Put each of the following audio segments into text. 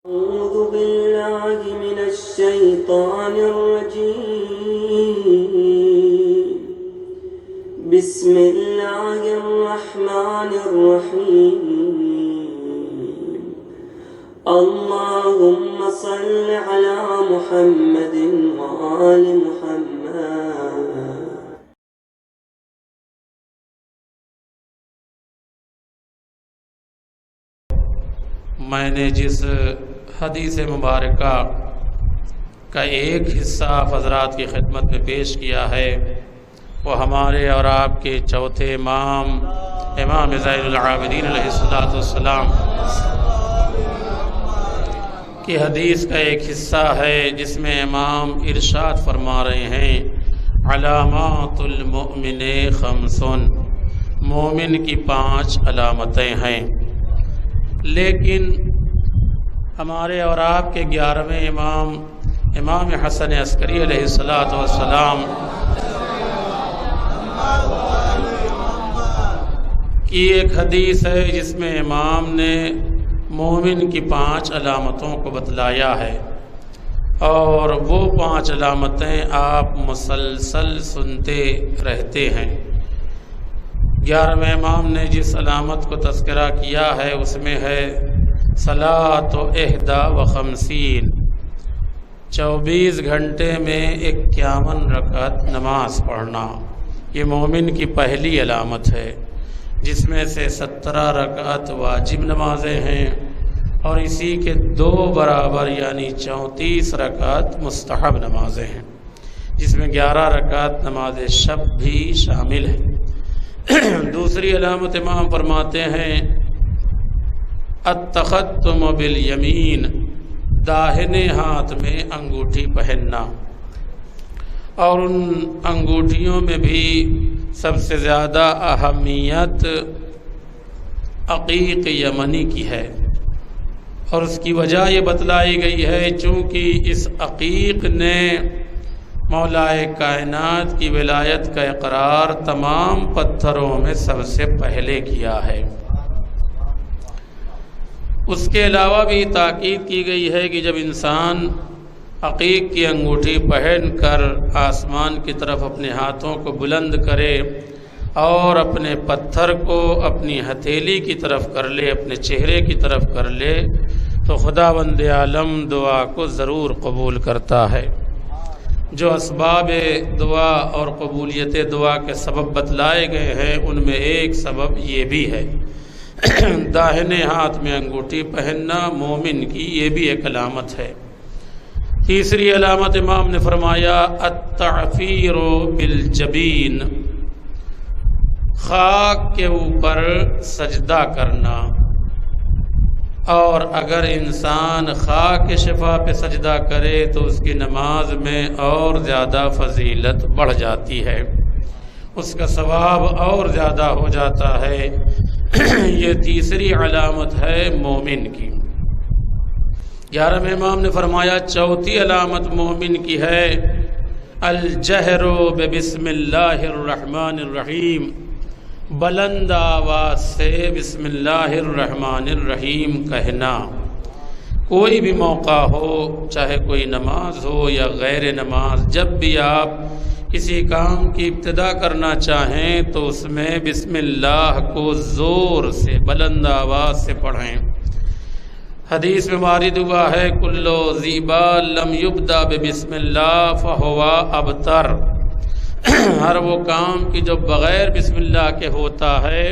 أعوذ بالله من الشيطان الرجيم بسم الله الرحمن الرحيم اللهم صل على محمد وآل محمد. میں نے جس حدیث مبارکہ کا ایک حصہ آپ حضرات کی خدمت میں پیش کیا ہے وہ ہمارے اور آپ کے چوتھے امام زین العابدین علیہ السلام کی حدیث کا ایک حصہ ہے جس میں امام ارشاد فرما رہے ہیں علامات المؤمن خمس، مومن کی 5 علامتیں ہیں، لیکن ہمارے اور آپ کے 11ویں امام حسن عسکری علیہ السلام کی ایک حدیث ہے جس میں امام نے مومن کی 5 علامتوں کو بتلایا ہے، اور وہ 5 علامتیں آپ مسلسل سنتے رہتے ہیں۔ 11ویں امام نے جس علامت کو تذکرہ کیا ہے اس میں ہے صلاۃ 51، 24 گھنٹے میں 51 رکعت نماز پڑھنا۔ یہ مومن کی پہلی علامت ہے، جس میں سے 17 رکعت واجب نمازیں ہیں اور اسی کے 2 برابر یعنی 34 رکعت مستحب نمازیں ہیں، جس میں 11 رکعت نماز شب بھی شامل ہے۔ دوسری علامت امام فرماتے ہیں التختم بالیمین، داہنے ہاتھ میں انگوٹھی پہننا، اور ان انگوٹھیوں میں بھی سب سے زیادہ اہمیت عقیق یمنی کی ہے، اور اس کی وجہ یہ بتلائی گئی ہے چونکہ اس عقیق نے مولائے کائنات کی ولایت کا اقرار تمام پتھروں میں سب سے پہلے کیا ہے۔ اس کے علاوہ بھی تاکید کی گئی ہے کہ جب انسان عقیق کی انگوٹھی پہن کر آسمان کی طرف اپنے ہاتھوں کو بلند کرے اور اپنے پتھر کو اپنی ہتھیلی کی طرف کر لے، اپنے چہرے کی طرف کر لے، تو خداوند عالم دعا کو ضرور قبول کرتا ہے۔ جو اسباب دعا اور قبولیت دعا کے سبب بتلائے گئے ہیں ان میں ایک سبب یہ بھی ہے۔ داہنے ہاتھ میں انگوٹھی پہننا مومن کی یہ بھی ایک علامت ہے۔ تیسری علامت امام نے فرمایا التعفیر بالجبین، خاک کے اوپر سجدہ کرنا، اور اگر انسان خاک شفا پہ سجدہ کرے تو اس کی نماز میں اور زیادہ فضیلت بڑھ جاتی ہے، اس کا ثواب اور زیادہ ہو جاتا ہے۔ یہ تیسری علامت ہے مومن کی۔ 11ویں امام نے فرمایا چوتھی علامت مومن کی ہے الجہر بسم اللہ الرحمن الرحیم، بلند آواز سے بسم اللہ الرحمن الرحیم کہنا۔ کوئی بھی موقع ہو، چاہے کوئی نماز ہو یا غیر نماز، جب بھی آپ کسی کام کی ابتدا کرنا چاہیں تو اس میں بسم اللہ کو زور سے بلند آواز سے پڑھیں۔ حدیث میں وارد ہوا ہے کلو ذی بال لم یبدا بسم اللہ فہو ابتر، ہر وہ کام کی جو بغیر بسم اللہ کے ہوتا ہے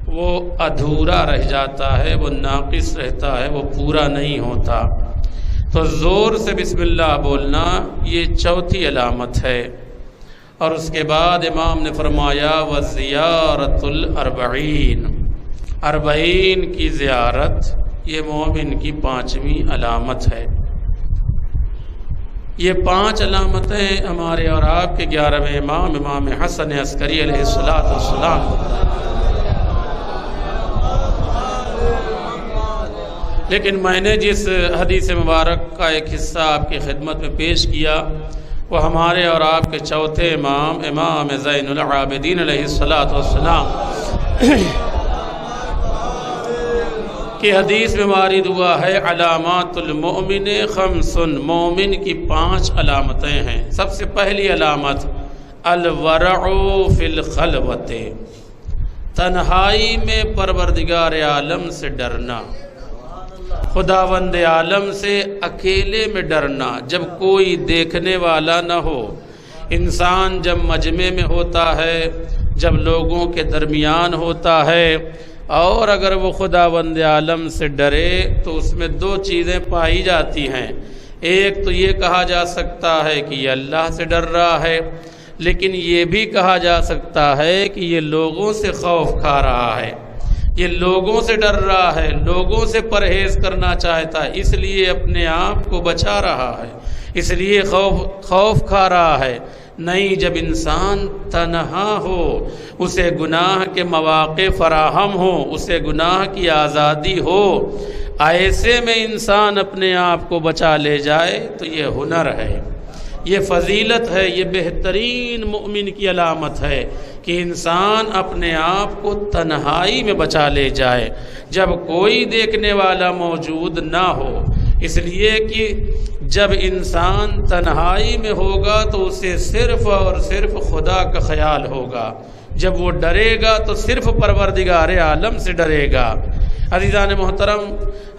وہ ادھورا رہ جاتا ہے، وہ ناقص رہتا ہے، وہ پورا نہیں ہوتا۔ تو زور سے بسم اللہ بولنا یہ چوتھی علامت ہے۔ اور اس کے بعد امام نے فرمایا وزیارت الاربعین، 40 کی زیارت یہ مومن کی 5ویں علامت ہے۔ یہ 5 علامتیں ہمارے اور آپ کے 11ویں امام حسن عسکری علیہ السلام، لیکن میں نے جس حدیث مبارک کا ایک حصہ آپ کی خدمت میں پیش کیا وہ ہمارے اور آپ کے چوتھے امام زین العابدین علیہ السلام کہ حدیث میں وارد ہوا ہے علامات المؤمن خمس، مومن کی 5 علامتیں ہیں۔ سب سے پہلی علامت الورع فی الخلوۃ، تنہائی میں پروردگار عالم سے ڈرنا، خداوند عالم سے اکیلے میں ڈرنا، جب کوئی دیکھنے والا نہ ہو۔ انسان جب مجمع میں ہوتا ہے، جب لوگوں کے درمیان ہوتا ہے، اور اگر وہ خداوند عالم سے ڈرے تو اس میں 2 چیزیں پائی جاتی ہیں۔ ایک تو یہ کہا جا سکتا ہے کہ یہ اللہ سے ڈر رہا ہے، لیکن یہ بھی کہا جا سکتا ہے کہ یہ لوگوں سے خوف کھا رہا ہے، یہ لوگوں سے ڈر رہا ہے، لوگوں سے پرہیز کرنا چاہتا ہے، اس لیے اپنے آپ کو بچا رہا ہے، اس لیے خوف کھا رہا ہے۔ نہیں، جب انسان تنہا ہو، اسے گناہ کے مواقع فراہم ہو، اسے گناہ کی آزادی ہو، ایسے میں انسان اپنے آپ کو بچا لے جائے تو یہ ہنر ہے، یہ فضیلت ہے، یہ بہترین مومن کی علامت ہے کہ انسان اپنے آپ کو تنہائی میں بچا لے جائے جب کوئی دیکھنے والا موجود نہ ہو۔ اس لیے کہ جب انسان تنہائی میں ہوگا تو اسے صرف اور صرف خدا کا خیال ہوگا، جب وہ ڈرے گا تو صرف پروردگار عالم سے ڈرے گا۔ عزیزان محترم،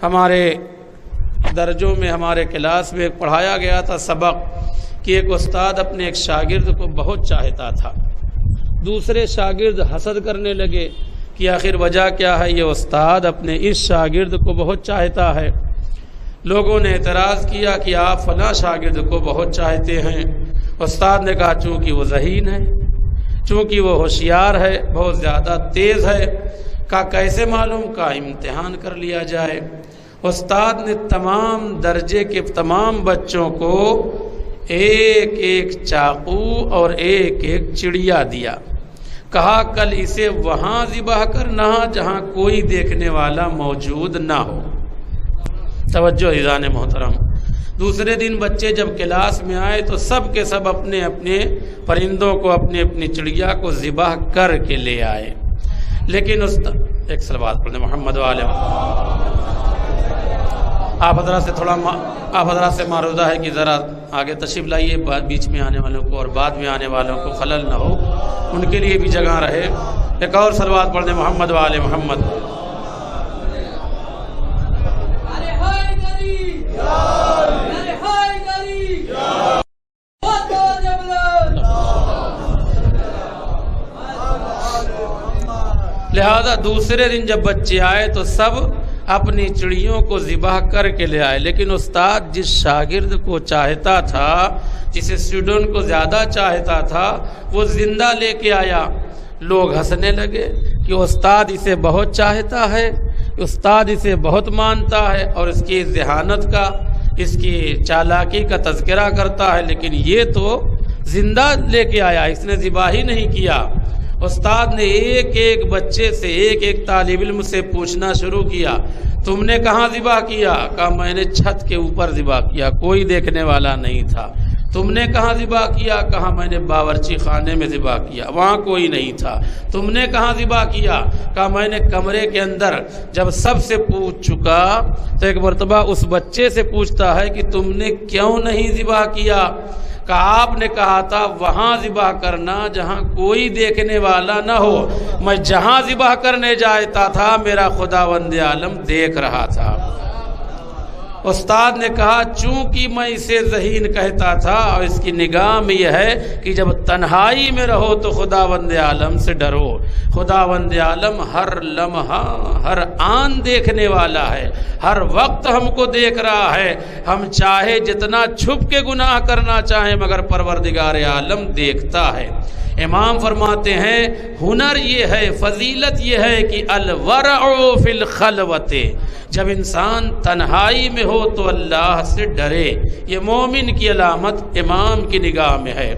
ہمارے درجوں میں، ہمارے کلاس میں پڑھایا گیا تھا سبق کہ ایک استاد اپنے ایک شاگرد کو بہت چاہتا تھا، دوسرے شاگرد حسد کرنے لگے کہ آخر وجہ کیا ہے، یہ استاد اپنے اس شاگرد کو بہت چاہتا ہے۔ لوگوں نے اعتراض کیا کہ آپ فلاں شاگرد کو بہت چاہتے ہیں۔ استاد نے کہا چونکہ وہ ذہین ہے، چونکہ وہ ہوشیار ہے، بہت زیادہ تیز ہے۔ کہا کیسے معلوم؟ کہا امتحان کر لیا جائے۔ استاد نے تمام درجے کے تمام بچوں کو ایک ایک چاقو اور ایک ایک چڑیا دیا، کہا کل اسے وہاں ذبح کرنا جہاں کوئی دیکھنے والا موجود نہ ہو۔ توجہ عزیزان محترم، دوسرے دن بچے جب کلاس میں آئے تو سب کے سب اپنے اپنے پرندوں کو، اپنی اپنی چڑیا کو ذبح کر کے لے آئے، لیکن ایک صلوات پڑھیں محمد والے۔ آپ حضرات سے معروضہ ہے کہ ذرا آگے تشریف لائیے، بیچ میں آنے والوں کو اور بعد میں آنے والوں کو خلل نہ ہو، ان کے لیے بھی جگہ رہے۔ ایک اور صلوات پڑھ دیں محمد والے محمد۔ لہذا دوسرے دن جب بچے آئے تو سب اپنی چڑیوں کو ذبح کر کے لے آئے، لیکن استاد جس شاگرد کو چاہتا تھا، جس اسٹوڈنٹ کو زیادہ چاہتا تھا، وہ زندہ لے کے آیا۔ لوگ ہنسنے لگے کہ استاد اسے بہت چاہتا ہے، استاد اسے بہت مانتا ہے اور اس کی ذہانت کا، اس کی چالاکی کا تذکرہ کرتا ہے، لیکن یہ تو زندہ لے کے آیا، اس نے ذبح ہی نہیں کیا۔ استاد نے ایک ایک بچے سے، ایک ایک طالب علم سے پوچھنا شروع کیا، تم نے کہاں ذبح کیا؟ کہا میں نے چھت کے اوپر ذبح کیا، کوئی دیکھنے والا نہیں تھا۔ تم نے کہاں ذبح کیا؟ کہا میں نے باورچی خانے میں ذبح کیا، وہاں کوئی نہیں تھا۔ تم نے کہاں ذبح کیا؟ کہا میں نے کمرے کے اندر۔ جب سب سے پوچھ چکا تو ایک مرتبہ اس بچے سے پوچھتا ہے کہ تم نے کیوں نہیں ذبح کیا؟ کہا آپ نے کہا تھا وہاں ذبح کرنا جہاں کوئی دیکھنے والا نہ ہو، میں جہاں ذبح کرنے جاتا تھا میرا خداوند عالم دیکھ رہا تھا۔ استاد نے کہا چونکہ میں اسے ذہین کہتا تھا اور اس کی نگاہ میں یہ ہے کہ جب تنہائی میں رہو تو خداوند عالم سے ڈرو۔ خداوند عالم ہر لمحہ، ہر آن دیکھنے والا ہے، ہر وقت ہم کو دیکھ رہا ہے۔ ہم چاہے جتنا چھپ کے گناہ کرنا چاہیں مگر پروردگار عالم دیکھتا ہے۔ امام فرماتے ہیں ہنر یہ ہے، فضیلت یہ ہے کہ الورع فی الخلوۃ، جب انسان تنہائی میں ہو تو اللہ سے ڈرے، یہ مومن کی علامت امام کی نگاہ میں ہے۔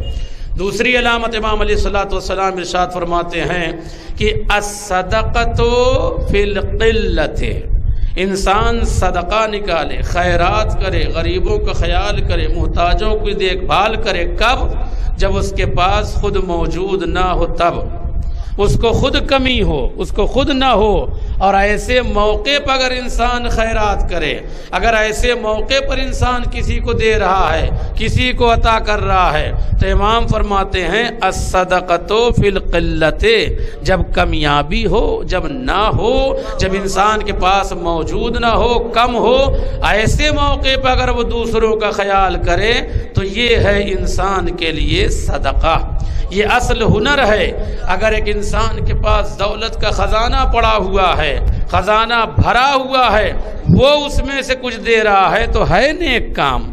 دوسری علامت امام علیہ الصلوۃ والسلام ارشاد فرماتے ہیں کہ الصدقۃ فی القلۃ، انسان صدقہ نکالے، خیرات کرے، غریبوں کا خیال کرے، محتاجوں کی دیکھ بھال کرے، کب؟ جب اس کے پاس خود موجود نہ ہو تب۔ اس کو خود کمی ہو، اس کو خود نہ ہو، اور ایسے موقع پر اگر انسان خیرات کرے، اگر ایسے موقع پر انسان کسی کو دے رہا ہے، کسی کو عطا کر رہا ہے، تو امام فرماتے ہیں الصدقۃ فی القلۃ، جب کمیابی ہو، جب نہ ہو، جب انسان کے پاس موجود نہ ہو، کم ہو، ایسے موقع پر اگر وہ دوسروں کا خیال کرے تو یہ ہے انسان کے لیے صدقہ۔ یہ اصل ہنر ہے۔ اگر ایک انسان کے پاس دولت کا خزانہ پڑا ہوا ہے، خزانہ بھرا ہوا ہے، وہ اس میں سے کچھ دے رہا ہے تو ہے نیک کام،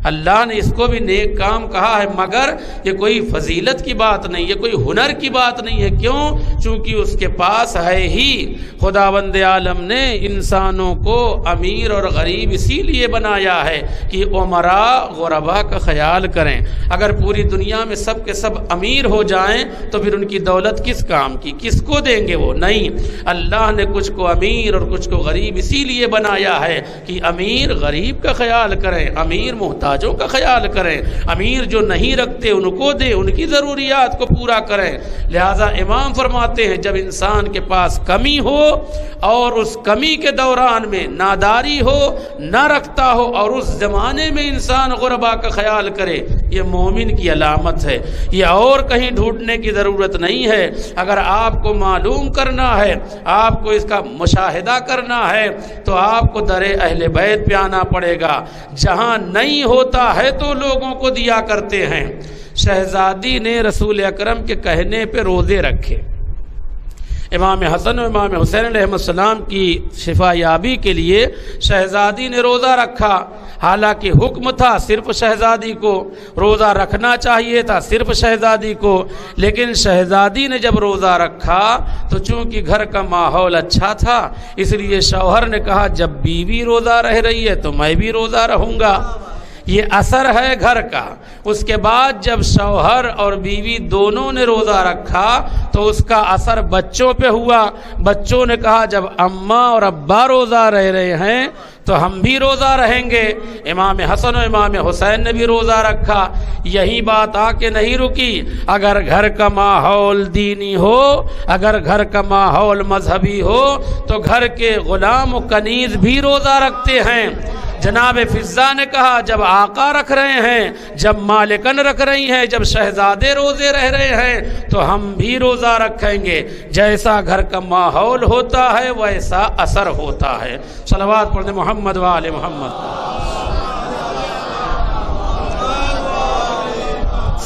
اللہ نے اس کو بھی نیک کام کہا ہے، مگر یہ کوئی فضیلت کی بات نہیں، یہ کوئی ہنر کی بات نہیں ہے۔ کیوں؟ چونکہ اس کے پاس ہے ہی۔ خداوند عالم نے انسانوں کو امیر اور غریب اسی لیے بنایا ہے کہ امراء غرباء کا خیال کریں۔ اگر پوری دنیا میں سب کے سب امیر ہو جائیں تو پھر ان کی دولت کس کام کی؟ کس کو دیں گے وہ؟ نہیں، اللہ نے کچھ کو امیر اور کچھ کو غریب اسی لیے بنایا ہے کہ امیر غریب کا خیال کریں، امیر محتاجوں کا خیال کریں، امیر جو نہیں رکھتے ان کو دیں، ان کی ضروریات کو پورا کریں۔ لہذا امام فرماتے ہیں جب انسان کے پاس کمی ہو اور اس کمی کے دوران میں ناداری ہو، نہ رکھتا ہو، اور اس زمانے میں انسان غرباء کا خیال کرے، یہ مومن کی علامت ہے۔ یہ اور کہیں ڈھونڈنے کی ضرورت نہیں ہے۔ اگر آپ کو معلوم کرنا ہے، آپ کو اس کا مشاہدہ کرنا ہے، تو آپ کو در اہل بیت پہ آنا پڑے گا۔ جہاں نہیں ہوتا ہے تو لوگوں کو دیا کرتے ہیں۔ شہزادی نے رسول اکرم کے کہنے پہ روزے رکھے۔ امام حسن و امام حسین علیہ السلام کی شفا یابی کے لیے شہزادی نے روزہ رکھا۔ حالانکہ حکم تھا صرف شہزادی کو روزہ رکھنا چاہیے تھا، صرف شہزادی کو، لیکن شہزادی نے جب روزہ رکھا تو چونکہ گھر کا ماحول اچھا تھا، اس لیے شوہر نے کہا جب بیوی روزہ رہ رہی ہے تو میں بھی روزہ رہوں گا۔ یہ اثر ہے گھر کا۔ اس کے بعد جب شوہر اور بیوی دونوں نے روزہ رکھا تو اس کا اثر بچوں پہ ہوا۔ بچوں نے کہا جب اماں اور ابا روزہ رہ رہے ہیں تو ہم بھی روزہ رہیں گے۔ امام حسن و امام حسین نے بھی روزہ رکھا۔ یہی بات آ کے نہیں رکی۔ اگر گھر کا ماحول دینی ہو، اگر گھر کا ماحول مذہبی ہو تو گھر کے غلام و کنیز بھی روزہ رکھتے ہیں۔ جناب فضہ نے کہا جب آقا رکھ رہے ہیں، جب مالکن رکھ رہی ہیں، جب شہزادے روزے رہ رہے ہیں تو ہم بھی روزہ رکھیں گے۔ جیسا گھر کا ماحول ہوتا ہے ویسا اثر ہوتا ہے۔ صلوات پڑھیں محمد و آل محمد۔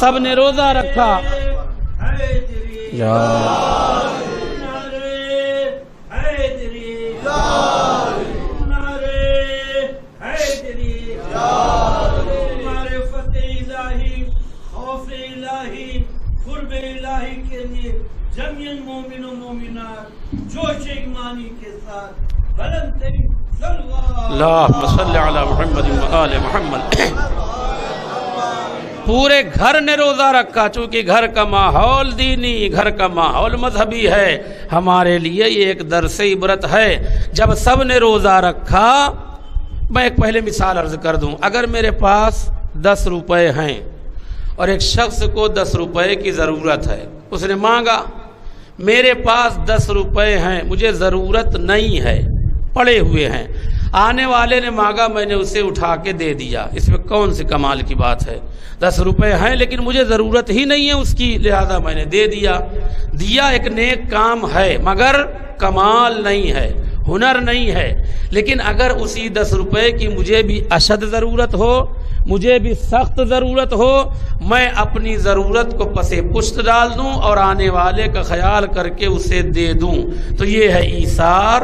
سب نے روزہ رکھا۔ جميع مومن و مومنات جوش ایمانی کے ساتھ بلند ترین صلوات اللہم صلی علی محمد و آل محمد۔ پورے گھر نے روزہ رکھا، چونکہ گھر کا ماحول دینی، گھر کا ماحول مذہبی ہے۔ ہمارے لیے یہ ایک درس عبرت ہے۔ جب سب نے روزہ رکھا، میں ایک پہلے مثال عرض کر دوں۔ اگر میرے پاس 10 روپے ہیں اور ایک شخص کو 10 روپے کی ضرورت ہے، اس نے مانگا، میرے پاس 10 روپے ہیں، مجھے ضرورت نہیں ہے، پڑے ہوئے ہیں۔ آنے والے نے مانگا، میں نے اسے اٹھا کے دے دیا۔ اس میں کون سی کمال کی بات ہے؟ 10 روپے ہیں لیکن مجھے ضرورت ہی نہیں ہے اس کی، لہذا میں نے دے دیا۔ دیا ایک نیک کام ہے مگر کمال نہیں ہے، ہنر نہیں ہے۔ لیکن اگر اسی 10 روپے کی مجھے بھی اشد ضرورت ہو، مجھے بھی سخت ضرورت ہو، میں اپنی ضرورت کو پسے پشت ڈال دوں اور آنے والے کا خیال کر کے اسے دے دوں، تو یہ ہے ایثار،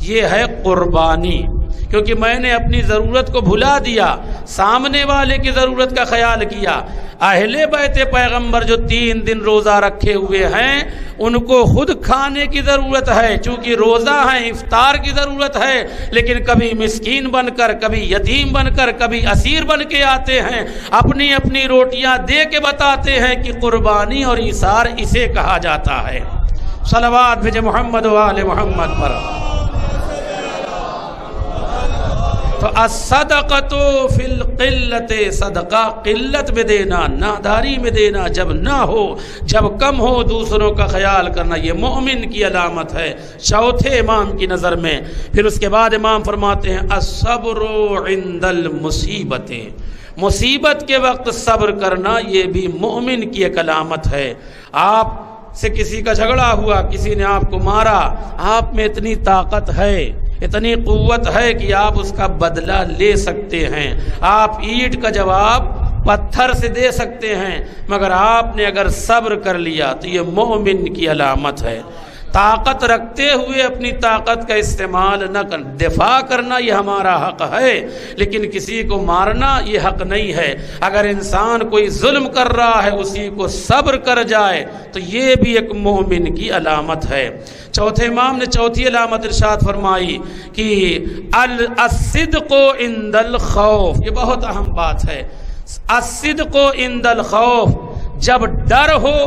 یہ ہے قربانی۔ کیونکہ میں نے اپنی ضرورت کو بھلا دیا، سامنے والے کی ضرورت کا خیال کیا۔ اہل بیت پیغمبر جو 3 دن روزہ رکھے ہوئے ہیں، ان کو خود کھانے کی ضرورت ہے، چونکہ روزہ ہے، افطار کی ضرورت ہے، لیکن کبھی مسکین بن کر، کبھی یتیم بن کر، کبھی اسیر بن کے آتے ہیں، اپنی اپنی روٹیاں دے کے بتاتے ہیں کہ قربانی اور ایثار اسے کہا جاتا ہے۔ صلوات بھیجے محمد و آل محمد پر۔ تو الصدقۃ فی القلۃ، صدقہ قلت میں دینا، ناداری میں دینا، جب نہ ہو، جب کم ہو، دوسروں کا خیال کرنا، یہ مومن کی علامت ہے چوتھے امام کی نظر میں۔ پھر اس کے بعد امام فرماتے ہیں الصبر عند المصیبت، مصیبت کے وقت صبر کرنا یہ بھی مومن کی ایک علامت ہے۔ آپ سے کسی کا جھگڑا ہوا، کسی نے آپ کو مارا، آپ میں اتنی طاقت ہے، اتنی قوت ہے کہ آپ اس کا بدلہ لے سکتے ہیں، آپ اینٹ کا جواب پتھر سے دے سکتے ہیں، مگر آپ نے اگر صبر کر لیا تو یہ مومن کی علامت ہے۔ طاقت رکھتے ہوئے اپنی طاقت کا استعمال نہ کر، دفاع کرنا یہ ہمارا حق ہے، لیکن کسی کو مارنا یہ حق نہیں ہے۔ اگر انسان کوئی ظلم کر رہا ہے اسی کو صبر کر جائے تو یہ بھی ایک مومن کی علامت ہے۔ چوتھے امام نے چوتھی علامت ارشاد فرمائی کہ الصدق عند الخوف، یہ بہت اہم بات ہے۔ الصدق عند الخوف، جب ڈر ہو،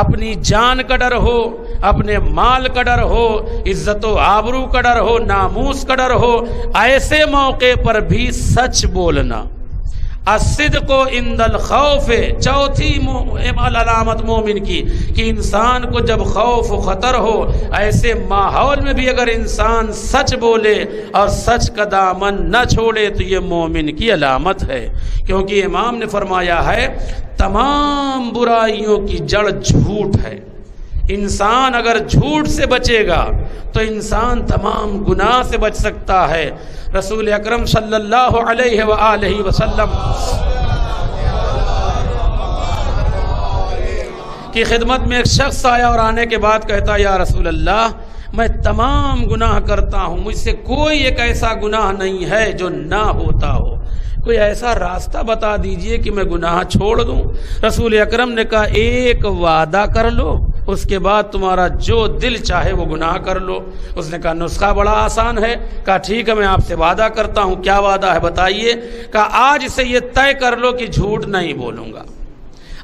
اپنی جان کا ڈر ہو، اپنے مال کا ڈر ہو، عزت و آبرو کا ڈر ہو، ناموس کا ڈر ہو، ایسے موقع پر بھی سچ بولنا۔ الصدق عند الخوف، چوتھی علامت مومن کی کہ انسان کو جب خوف و خطر ہو، ایسے ماحول میں بھی اگر انسان سچ بولے اور سچ کا دامن نہ چھوڑے تو یہ مومن کی علامت ہے، کیونکہ امام نے فرمایا ہے تمام برائیوں کی جڑ جھوٹ ہے۔ انسان اگر جھوٹ سے بچے گا تو انسان تمام گناہ سے بچ سکتا ہے۔ رسول اکرم صلی اللہ علیہ وآلہ وسلم کی خدمت میں ایک شخص آیا اور آنے کے بعد کہتا یا رسول اللہ میں تمام گناہ کرتا ہوں، مجھ سے کوئی ایک ایسا گناہ نہیں ہے جو نہ ہوتا ہو، کوئی ایسا راستہ بتا دیجئے کہ میں گناہ چھوڑ دوں۔ رسول اکرم نے کہا ایک وعدہ کر لو، اس کے بعد تمہارا جو دل چاہے وہ گناہ کر لو۔ اس نے کہا نسخہ بڑا آسان ہے۔ کہا ٹھیک ہے میں آپ سے وعدہ کرتا ہوں۔ کیا وعدہ ہے بتائیے؟ کہا آج سے یہ طے کر لو کہ جھوٹ نہیں بولوں گا،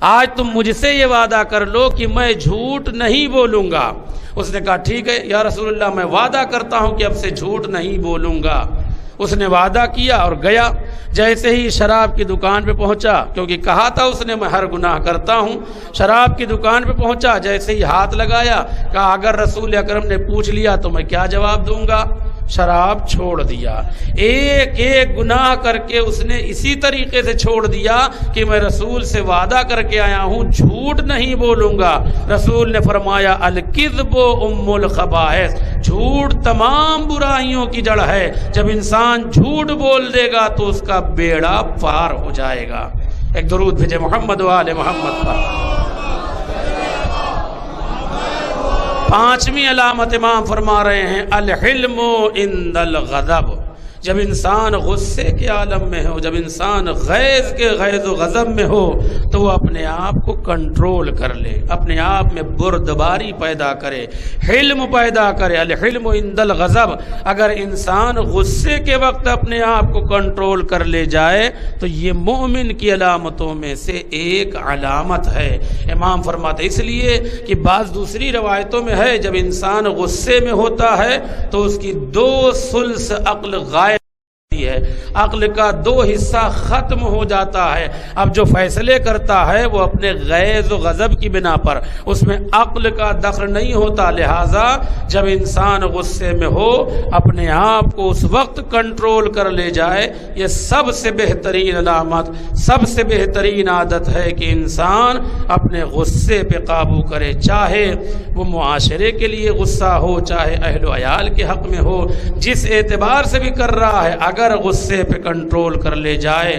آج تم مجھ سے یہ وعدہ کر لو کہ میں جھوٹ نہیں بولوں گا۔ اس نے کہا ٹھیک ہے یا رسول اللہ میں وعدہ کرتا ہوں کہ اب سے جھوٹ نہیں بولوں گا۔ اس نے وعدہ کیا اور گیا۔ جیسے ہی شراب کی دکان پہ پہنچا، کیونکہ کہا تھا اس نے میں ہر گناہ کرتا ہوں، شراب کی دکان پہ پہنچا، جیسے ہی ہاتھ لگایا، کہا اگر رسول اکرم نے پوچھ لیا تو میں کیا جواب دوں گا؟ شراب چھوڑ دیا۔ ایک ایک گناہ کر کے اس نے اسی طریقے سے چھوڑ دیا کہ میں رسول سے وعدہ کر کے آیا ہوں جھوٹ نہیں بولوں گا۔ رسول نے فرمایا الکذب ام الخبائث، جھوٹ تمام برائیوں کی جڑ ہے۔ جب انسان جھوٹ بول دے گا تو اس کا بیڑا پار ہو جائے گا۔ ایک درود بھیجے محمد و آل محمد پر۔ پانچویں علامت امام فرما رہے ہیں الحلم عند الغضب، جب انسان غصے کے عالم میں ہو، جب انسان غیظ و غضب میں ہو تو وہ اپنے آپ کو کنٹرول کر لے، اپنے آپ میں بردباری پیدا کرے، حلم پیدا کرے۔ الحلم عند الغضب، اگر انسان غصے کے وقت اپنے آپ کو کنٹرول کر لے جائے تو یہ مومن کی علامتوں میں سے ایک علامت ہے۔ امام فرماتے اس لیے کہ بعض دوسری روایتوں میں ہے جب انسان غصے میں ہوتا ہے تو اس کی 2/3 عقل غائب ہے، عقل کا 2 حصہ ختم ہو جاتا ہے۔ اب جو فیصلے کرتا ہے وہ اپنے غیظ و غضب کی بنا پر، اس میں عقل کا دخل نہیں ہوتا۔ لہٰذا جب انسان غصے میں ہو اپنے آپ کو اس وقت کنٹرول کر لے جائے، یہ سب سے بہترین علامت، سب سے بہترین عادت ہے کہ انسان اپنے غصے پہ قابو کرے، چاہے وہ معاشرے کے لیے غصہ ہو، چاہے اہل و عیال کے حق میں ہو، جس اعتبار سے بھی کر رہا ہے، اگر غصے پہ کنٹرول کر لے جائے،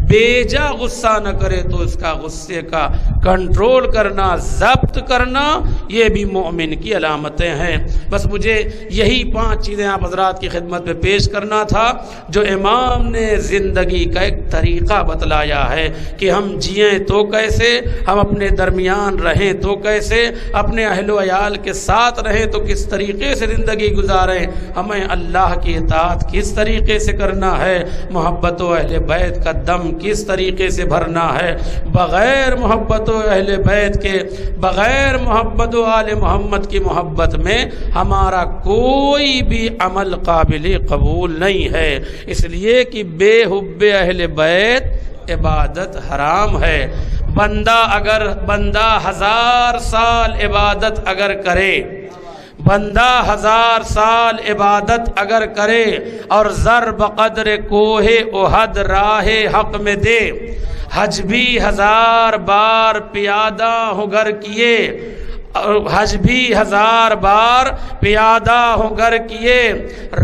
بے جا غصہ نہ کرے تو اس کا غصے کا کنٹرول کرنا، ضبط کرنا، یہ بھی مومن کی علامتیں ہیں۔ بس مجھے یہی 5 چیزیں آپ حضرات کی خدمت میں پیش کرنا تھا جو امام نے زندگی کا ایک طریقہ بتلایا ہے کہ ہم جئیں تو کیسے، ہم اپنے درمیان رہیں تو کیسے، اپنے اہل و عیال کے ساتھ رہیں تو کس طریقے سے زندگی گزاریں، ہمیں اللہ کی اطاعت کس طریقے سے کرنا ہے، محبت و اہل بیت کا دم کس طریقے سے بھرنا ہے. بغیر محبت و اہل بیت کے، بغیر محبت و آل محمد کی محبت میں ہمارا کوئی بھی عمل قابل قبول نہیں ہے. اس لیے کہ بے حب اہل بیت عبادت حرام ہے. بندہ 1000 سال عبادت اگر کرے، بندہ 1000 سال عبادت اگر کرے اور زر بقدر کوہ احد راہ حق میں دے، حج بھی 1000 بار پیادہ ہو گر کیے، حج بھی 1000 بار پیادہ ہو گر کیے،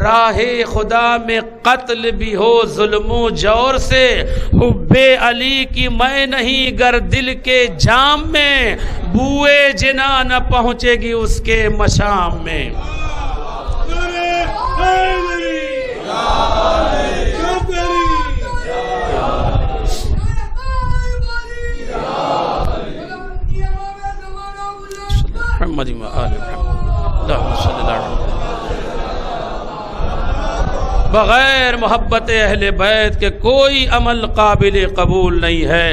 راہ خدا میں قتل بھی ہو ظلم و جور سے، حب علی کی میں نہیں گر دل کے جام میں، بوئے جنا نہ پہنچے گی اس کے مشام میں. محمد و آل محمد. اللہم صلی اللہ علیہ وسلم. بغیر محبت اہل بیت کے کوئی عمل قابل قبول نہیں ہے.